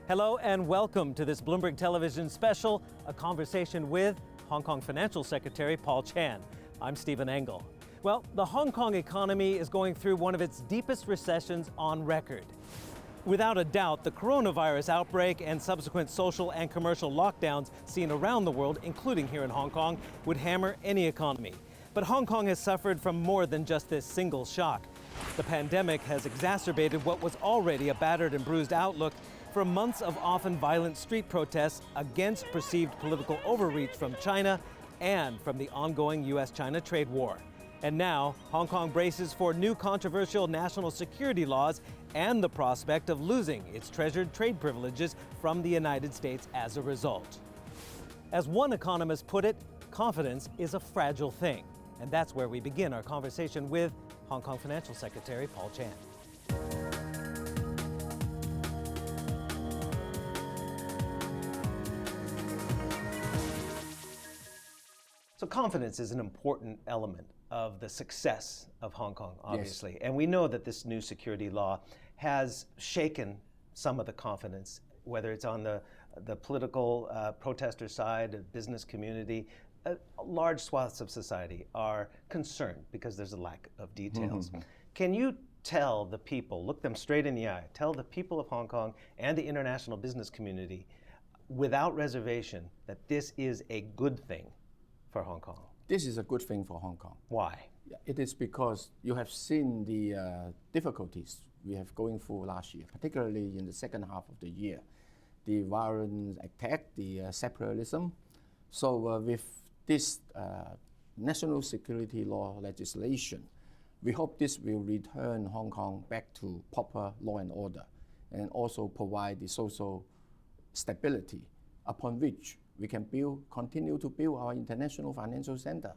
Hello and welcome to this Bloomberg television special, a conversation with Hong Kong Financial Secretary Paul Chan. I'm Stephen Engle. Well, the Hong Kong economy is going through one of its deepest recessions on record. Without a doubt, the coronavirus outbreak and subsequent social and commercial lockdowns seen around the world, including here in Hong Kong, would hammer any economy. But Hong Kong has suffered from more than just this single shock. The pandemic has exacerbated what was already a battered and bruised outlook from months of often violent street protests against perceived political overreach from China and from the ongoing U.S.-China trade war. And now, Hong Kong braces for new controversial national security laws and the prospect of losing its treasured trade privileges from the United States as a result. As one economist put it, confidence is a fragile thing. And that's where we begin our conversation with Hong Kong Financial Secretary Paul Chan. So confidence is an important element of the success of Hong Kong, obviously. Yes. And we know that this new security law has shaken some of the confidence, whether it's on the political protester side, the business community. Large swaths of society are concerned because there's a lack of details. Mm-hmm. Can you tell the people, look them straight in the eye, tell the people of Hong Kong and the international business community without reservation that this is a good thing for Hong Kong? This is a good thing for Hong Kong. Why? It is because you have seen the difficulties we have going through last year, particularly in the second half of the year. The violent attack, the separatism. So with this national security law legislation, we hope this will return Hong Kong back to proper law and order and also provide the social stability upon which we can continue to build our international financial center.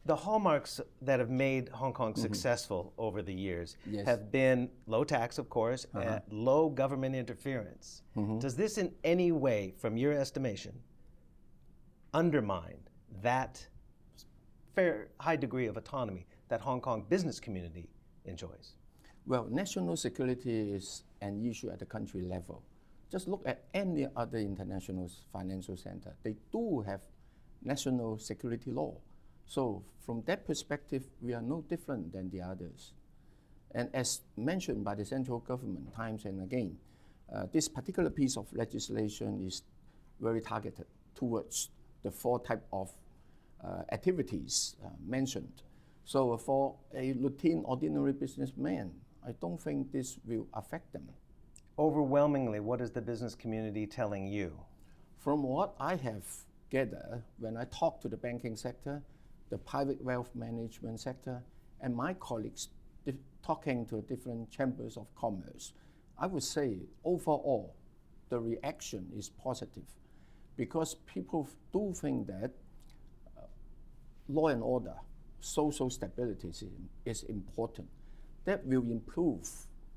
The hallmarks that have made Hong Kong successful over the years have been low tax, of course, and low government interference. Does this in any way, from your estimation, undermine that fair high degree of autonomy that Hong Kong business community enjoys? Well, national security is an issue at the country level. Just look at any other international financial center. They do have national security law. So from that perspective, we are no different than the others. And as mentioned by the central government times and again, this particular piece of legislation is very targeted towards the four types of activities mentioned. So for a routine, ordinary businessman, I don't think this will affect them. Overwhelmingly, what is the business community telling you? From what I have gathered, when I talk to the banking sector, the private wealth management sector, and my colleagues talking to different chambers of commerce, I would say overall, the reaction is positive because people do think that law and order, social stability is important. That will improve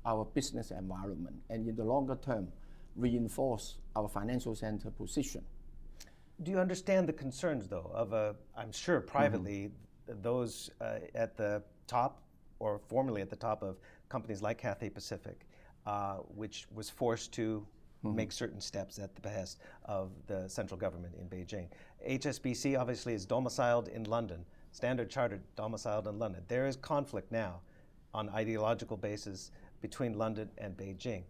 our business environment and in the longer term reinforce our financial center position. Do you understand the concerns though of I'm sure privately those at the top or formerly at the top of companies like Cathay Pacific, which was forced to make certain steps at the behest of the central government in Beijing. HSBC obviously is domiciled in London, Standard Chartered domiciled in London. There is conflict now on ideological basis between London and Beijing.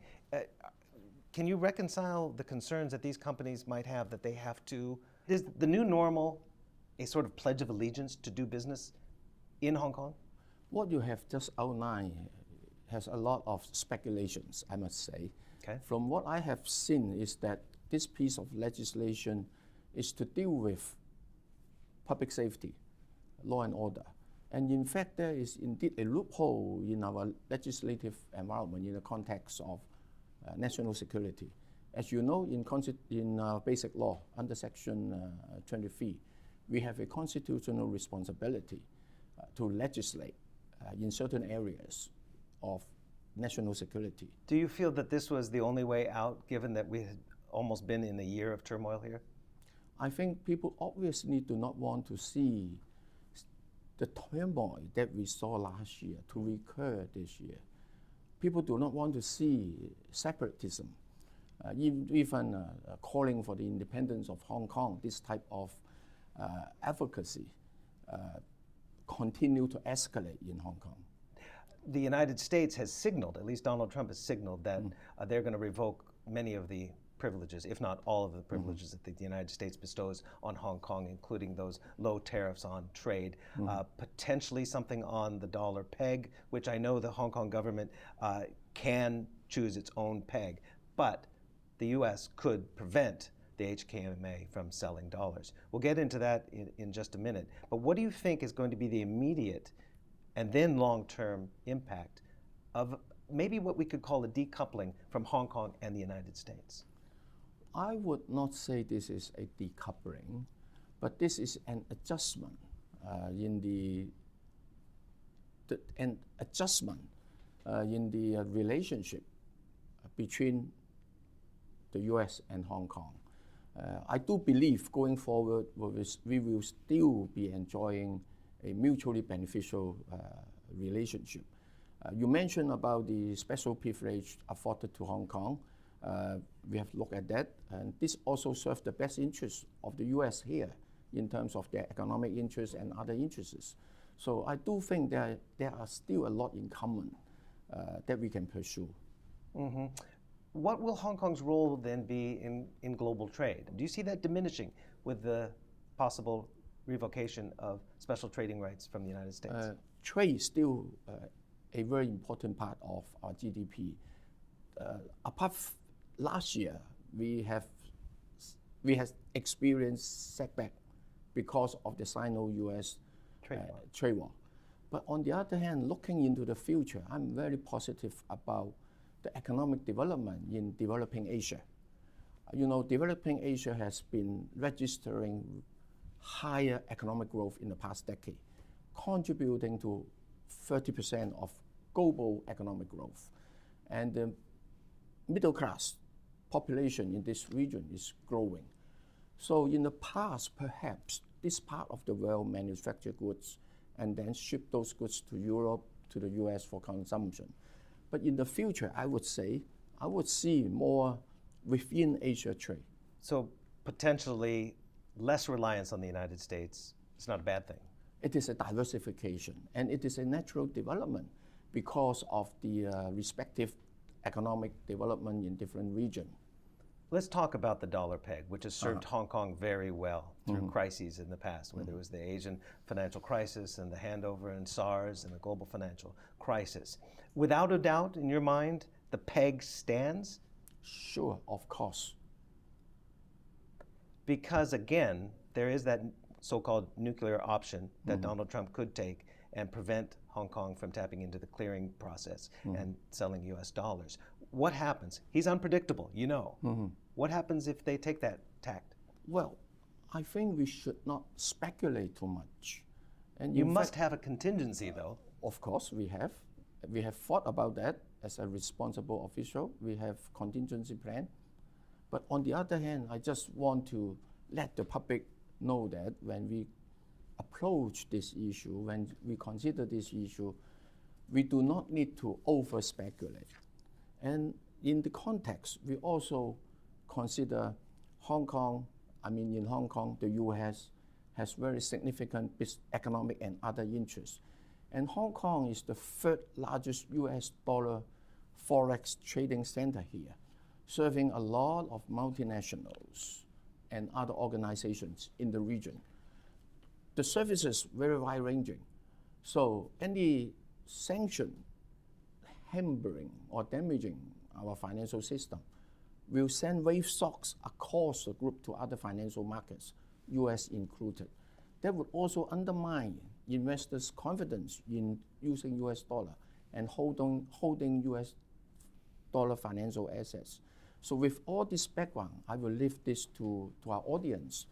Can you reconcile the concerns that these companies might have that they have to, is the new normal a sort of pledge of allegiance to do business in Hong Kong? What you have just outlined has a lot of speculations, I must say. Okay. From what I have seen is that this piece of legislation is to deal with public safety, law and order. And in fact, there is indeed a loophole in our legislative environment in the context of national security. As you know, in basic law, under Section 23, we have a constitutional responsibility to legislate in certain areas of national security. Do you feel that this was the only way out, given that we had almost been in a year of turmoil here? I think people obviously do not want to see the turmoil that we saw last year to recur this year. People do not want to see separatism even calling for the independence of Hong Kong. This type of advocacy continue to escalate in Hong Kong. The United States has signaled, at least Donald Trump has signaled, that they're going to revoke many of the privileges, if not all of the privileges that the United States bestows on Hong Kong, including those low tariffs on trade, potentially something on the dollar peg, which I know the Hong Kong government can choose its own peg, but the U.S. could prevent the HKMA from selling dollars. We'll get into that in just a minute, but what do you think is going to be the immediate and then long-term impact of maybe what we could call a decoupling from Hong Kong and the United States? I would not say this is a decoupling, but this is an adjustment in the relationship between the U.S. and Hong Kong. I do believe going forward we will still be enjoying a mutually beneficial relationship. You mentioned about the special privilege afforded to Hong Kong. We have looked at that, and this also serves the best interests of the U.S. here in terms of their economic interests and other interests. So I do think there are still a lot in common that we can pursue. Mm-hmm. What will Hong Kong's role then be in global trade? Do you see that diminishing with the possible revocation of special trading rights from the United States? Trade is still a very important part of our GDP. Last year, we have experienced setback because of the Sino-US trade war. But on the other hand, looking into the future, I'm very positive about the economic development in developing Asia. You know, developing Asia has been registering higher economic growth in the past decade, contributing to 30% of global economic growth. And the middle class population in this region is growing. So in the past, perhaps this part of the world manufacture goods and then ship those goods to Europe, to the US for consumption. But in the future, I would see more within Asia trade. So potentially less reliance on the United States is not a bad thing. It is a diversification, and it is a natural development because of the respective economic development in different regions. Let's talk about the dollar peg, which has served Hong Kong very well through crises in the past, whether it was the Asian financial crisis and the handover and SARS and the global financial crisis. Without a doubt, in your mind, the peg stands? Sure, of course. Because again, there is that so-called nuclear option that Donald Trump could take and prevent Hong Kong from tapping into the clearing process and selling US dollars. What happens? He's unpredictable, you know. What happens if they take that tact? Well, I think we should not speculate too much. And you must have a contingency, though. Of course, we have. We have thought about that as a responsible official. We have contingency plan. But on the other hand, I just want to let the public know that when we approach this issue, when we consider this issue, we do not need to over-speculate. And in the context, we also consider Hong Kong, in Hong Kong, the US has very significant economic and other interests. And Hong Kong is the third largest US dollar forex trading center here, serving a lot of multinationals and other organizations in the region. The services very wide-ranging. So any sanction hampering or damaging our financial system will send wave shocks across the group to other financial markets, US included. That would also undermine investors' confidence in using US dollar and holding US dollar financial assets. So with all this background, I will leave this to our audience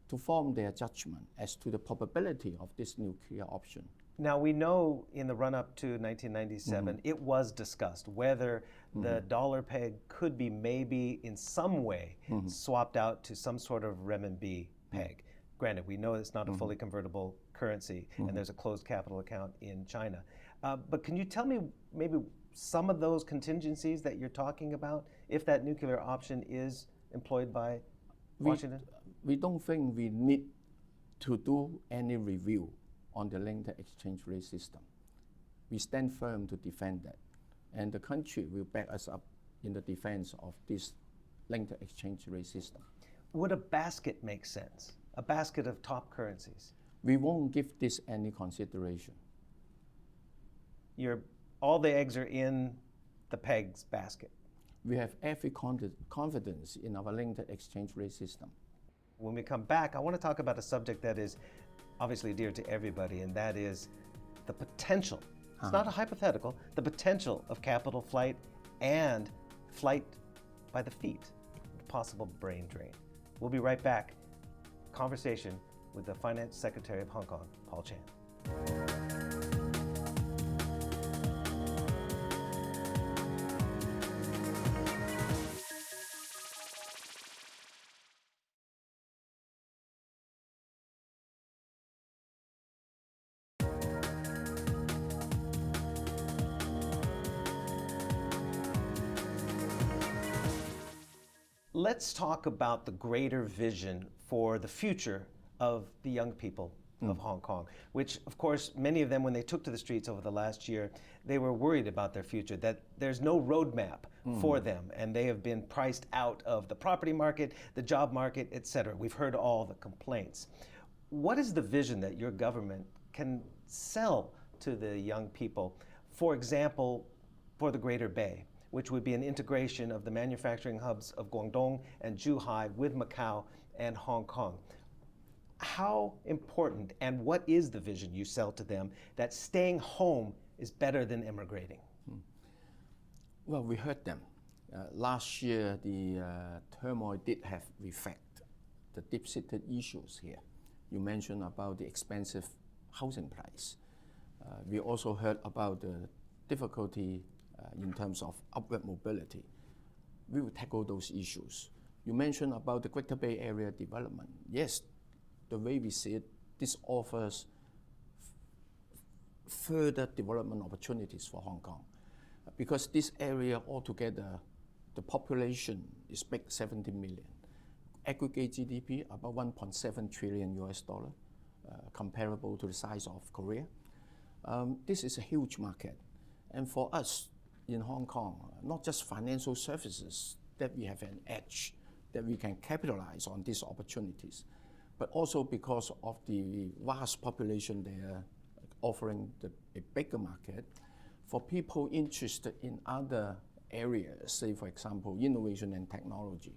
to form their judgment as to the probability of this nuclear option. Now, we know in the run-up to 1997, it was discussed whether the dollar peg could be maybe in some way swapped out to some sort of renminbi peg. Granted, we know it's not a fully convertible currency, and there's a closed capital account in China. But can you tell me maybe some of those contingencies that you're talking about if that nuclear option is employed by Washington? We don't think we need to do any review on the linked exchange rate system. We stand firm to defend that, and the country will back us up in the defense of this linked exchange rate system. Would a basket make sense? A basket of top currencies? We won't give this any consideration. All the eggs are in the PEG's basket. We have every confidence in our linked exchange rate system. When we come back, I want to talk about a subject that is obviously dear to everybody, and that is the potential. It's not a hypothetical, the potential of capital flight and flight by the feet, possible brain drain. We'll be right back. Conversation with the Finance Secretary of Hong Kong, Paul Chan. Let's talk about the greater vision for the future of the young people of Hong Kong, which, of course, many of them, when they took to the streets over the last year, they were worried about their future, that there's no roadmap for them, and they have been priced out of the property market, the job market, et cetera. We've heard all the complaints. What is the vision that your government can sell to the young people, for example, for the Greater Bay, which would be an integration of the manufacturing hubs of Guangdong and Zhuhai with Macau and Hong Kong? How important and what is the vision you sell to them that staying home is better than immigrating? Well, we heard them. Last year, the turmoil did have effect, the deep-seated issues here. You mentioned about the expensive housing price. We also heard about the difficulty in terms of upward mobility. We will tackle those issues. You mentioned about the Greater Bay Area development. Yes, the way we see it, this offers further development opportunities for Hong Kong. Because this area altogether, the population is big, 70 million. Aggregate GDP about 1.7 trillion US dollar, comparable to the size of Korea. This is a huge market. And for us in Hong Kong, not just financial services that we have an edge, that we can capitalize on these opportunities, but also because of the vast population there, offering a bigger market for people interested in other areas, say for example, innovation and technology,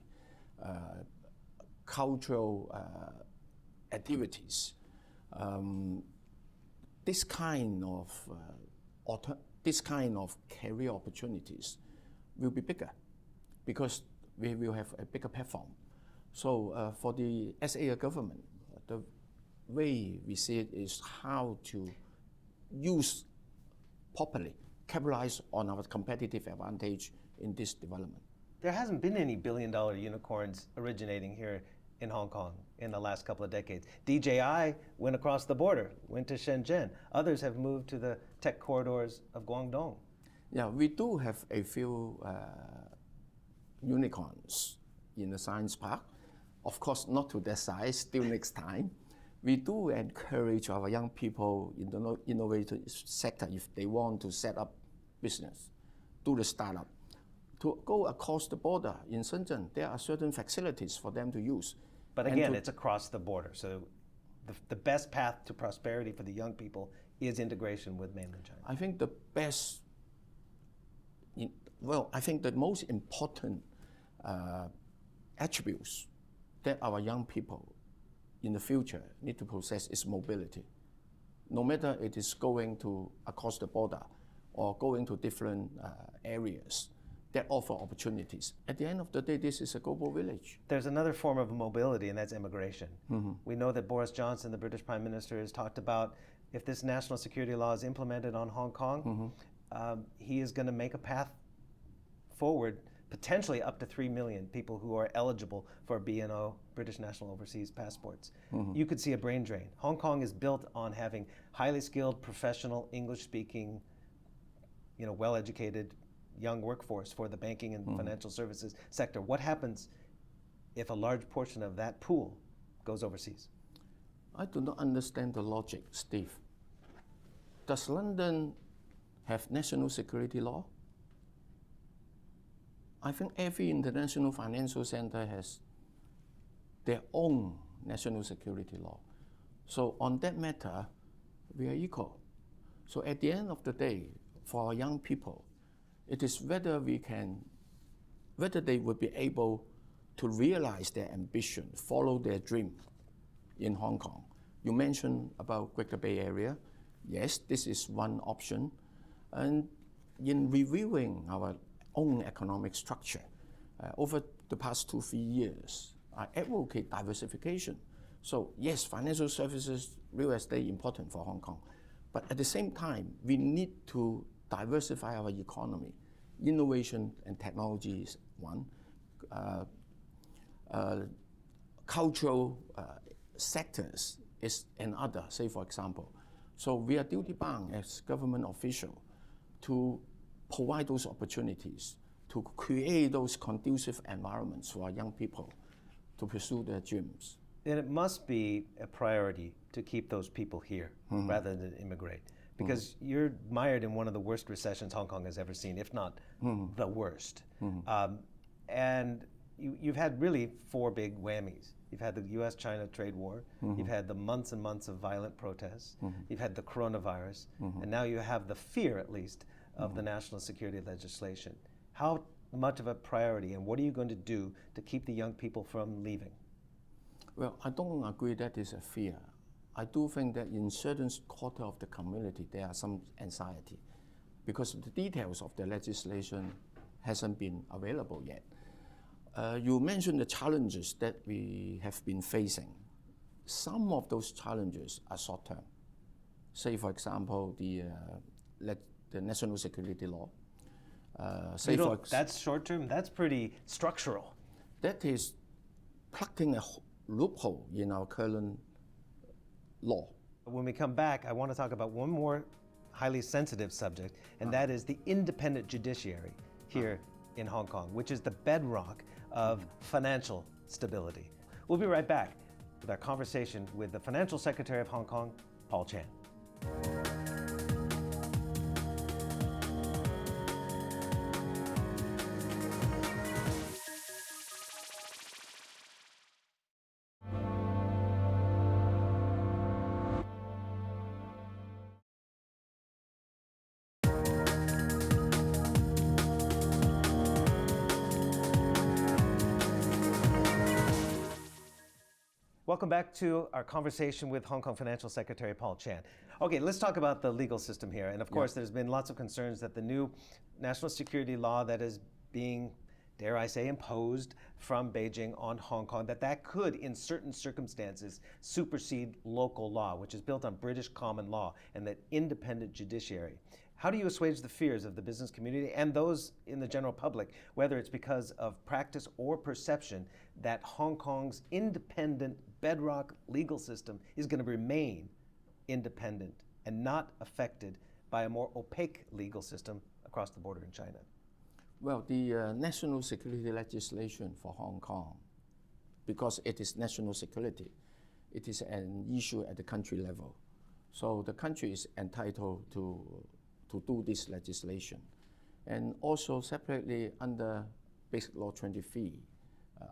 cultural activities. This kind of career opportunities will be bigger because we will have a bigger platform. So for the SA government, the way we see it is how to use properly, capitalize on our competitive advantage in this development. There hasn't been any billion-dollar unicorns originating here in Hong Kong in the last couple of decades. DJI went across the border, went to Shenzhen. Others have moved to the tech corridors of Guangdong. Yeah, we do have a few unicorns in the science park. Of course, not to that size, still next time. We do encourage our young people in the innovative sector, if they want to set up business, do the startup, to go across the border. In Shenzhen, there are certain facilities for them to use. But again, it's across the border. So the best path to prosperity for the young people is integration with mainland China. I think the best, I think the most important attributes that our young people in the future need to possess is mobility. No matter it is going to across the border or going to different areas that offer opportunities. At the end of the day, this is a global village. There's another form of mobility, and that's immigration. We know that Boris Johnson, the British Prime Minister, has talked about if this national security law is implemented on Hong Kong, he is going to make a path forward, potentially up to 3 million people who are eligible for BNO, British National Overseas Passports. You could see a brain drain. Hong Kong is built on having highly skilled, professional, English-speaking, well-educated young workforce for the banking and financial services sector. What happens if a large portion of that pool goes overseas? I do not understand the logic, Steve. Does London have national security law? I think every international financial center has their own national security law. So on that matter, we are equal. So at the end of the day, for our young people, it is whether they would be able to realize their ambition, follow their dream in Hong Kong. You mentioned about Greater Bay Area. Yes, this is one option. And in reviewing our own economic structure, over the past 2-3 years, I advocate diversification. So yes, financial services, real estate important for Hong Kong. But at the same time, we need to diversify our economy. Innovation and technology is one. Cultural sectors is another, say for example. So we are duty bound as government official to provide those opportunities, to create those conducive environments for our young people to pursue their dreams. And it must be a priority to keep those people here rather than immigrate. Because you're mired in one of the worst recessions Hong Kong has ever seen, if not the worst. And you've had really 4 big whammies. You've had the US-China trade war, you've had the months and months of violent protests, you've had the coronavirus, and now you have the fear, at least, of the national security legislation. How much of a priority, and what are you going to do to keep the young people from leaving? Well, I don't agree that is a fear. I do think that in certain quarter of the community, there are some anxiety because the details of the legislation hasn't been available yet. You mentioned the challenges that we have been facing. Some of those challenges are short-term. Say, for example, the national security law. That's short-term? That's pretty structural. That is plugging a loophole in our current law. When we come back, I want to talk about one more highly sensitive subject, and that is the independent judiciary here in Hong Kong, which is the bedrock of financial stability. We'll be right back with our conversation with the Financial Secretary of Hong Kong, Paul Chan. Welcome back to our conversation with Hong Kong Financial Secretary Paul Chan. Okay, let's talk about the legal system here. And of course, there's been lots of concerns that the new national security law that is being, dare I say, imposed from Beijing on Hong Kong, that could, in certain circumstances, supersede local law, which is built on British common law and that independent judiciary. How do you assuage the fears of the business community and those in the general public, whether it's because of practice or perception, that Hong Kong's independent bedrock legal system is going to remain independent and not affected by a more opaque legal system across the border in China? Well, the national security legislation for Hong Kong, because it is national security, it is an issue at the country level. So the country is entitled to do this legislation. And also separately under Basic Law 23,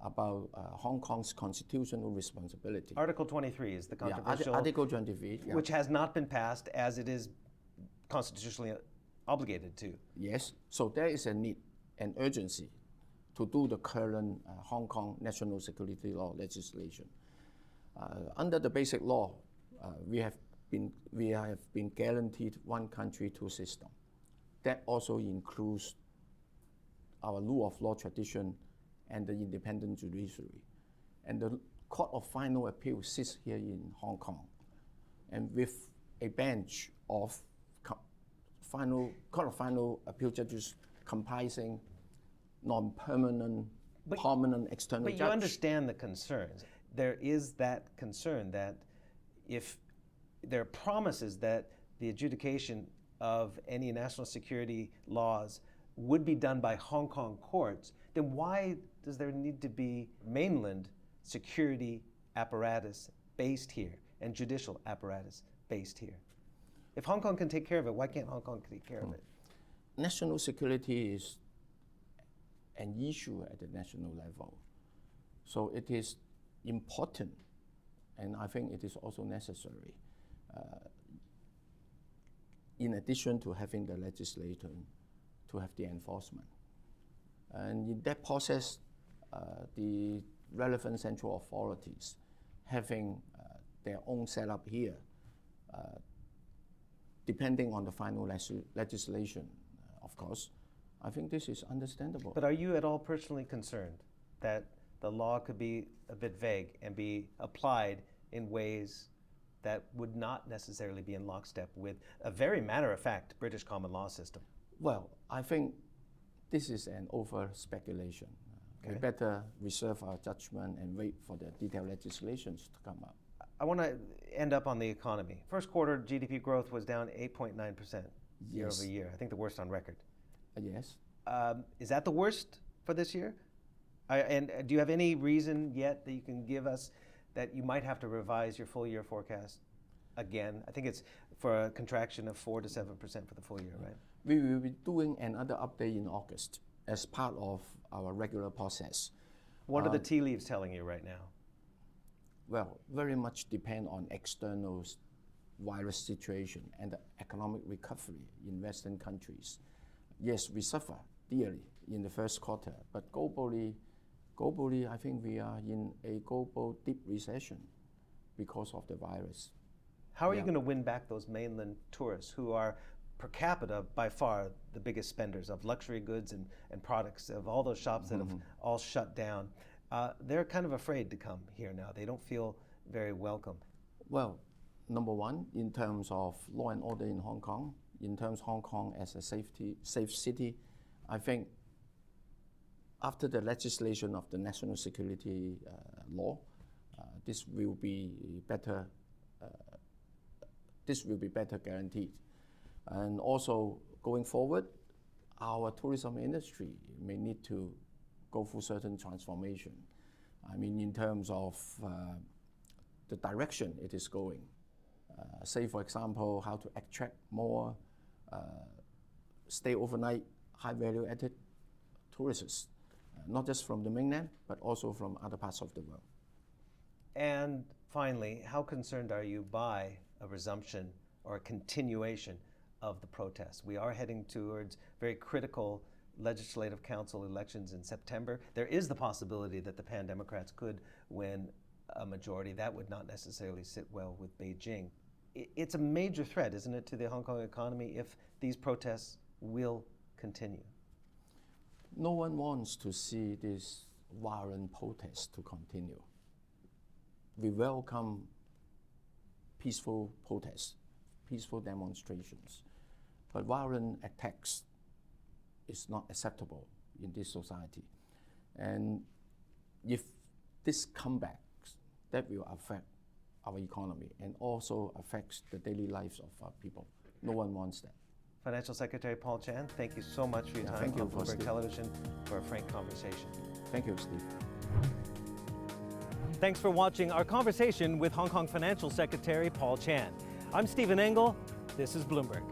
about Hong Kong's constitutional responsibility. Article 23 is the controversial, Article 23, which has not been passed as it is constitutionally obligated to. Yes, so there is a need and urgency to do the current Hong Kong national security law legislation. Under the Basic Law, we have been guaranteed one country, 2 systems. That also includes our rule of law tradition and the independent judiciary. And the Court of Final Appeal sits here in Hong Kong. And with a bench of Court of Final Appeal judges comprising non-permanent, permanent external judges. But you understand the concerns. There is that concern that if there are promises that the adjudication of any national security laws would be done by Hong Kong courts, then why does there need to be mainland security apparatus based here and judicial apparatus based here? If Hong Kong can take care of it, why can't Hong Kong take care of it? National security is an issue at the national level. So it is important, and I think it is also necessary, in addition to having the legislation, to have the enforcement. And in that process, the relevant central authorities having their own setup here, depending on the final legislation, of course, I think this is understandable. But are you at all personally concerned that the law could be a bit vague and be applied in ways that would not necessarily be in lockstep with a very matter-of-fact British common law system? Well, I think this is an over-speculation. We better reserve our judgment and wait for the detailed legislations to come up. I want to end up on the economy. First quarter GDP growth was down 8.9% year over year. I think the worst on record. Yes. Is that the worst for this year? And do you have any reason yet that you can give us that you might have to revise your full year forecast again? I think it's for a contraction of 4 to 7% for the full year, right? We will be doing another update in August as part of our regular process. What are the tea leaves telling you right now? Well, very much depend on external virus situation and the economic recovery in Western countries. Yes, we suffer dearly in the first quarter, but globally, I think we are in a global deep recession because of the virus. How are you going to win back those mainland tourists who are per capita by far the biggest spenders of luxury goods and products, of all those shops that have all shut down? They're kind of afraid to come here now. They don't feel very welcome. Well, number one, in terms of law and order in Hong Kong, in terms of Hong Kong as a safe city, I think after the legislation of the national security law, this will be better. This will be better guaranteed. And also going forward, our tourism industry may need to go through certain transformation. I mean, in terms of the direction it is going. Say, for example, how to attract more stay overnight, high value added tourists, not just from the mainland, but also from other parts of the world. And finally, how concerned are you by a resumption or a continuation of the protests? We are heading towards very critical legislative council elections in September. There is the possibility that the Pan-Democrats could win a majority. That would not necessarily sit well with Beijing. It's a major threat, isn't it, to the Hong Kong economy if these protests will continue? No one wants to see this violent protest to continue. We welcome peaceful protests, peaceful demonstrations, but violent attacks is not acceptable in this society. And if this comeback, that will affect our economy and also affects the daily lives of our people. No one wants that. Financial Secretary Paul Chan, thank you so much for your time thank you on Bloomberg Steve. Television for a frank conversation. Thank you, Steve. Thanks for watching our conversation with Hong Kong Financial Secretary Paul Chan. I'm Stephen Engle. This is Bloomberg.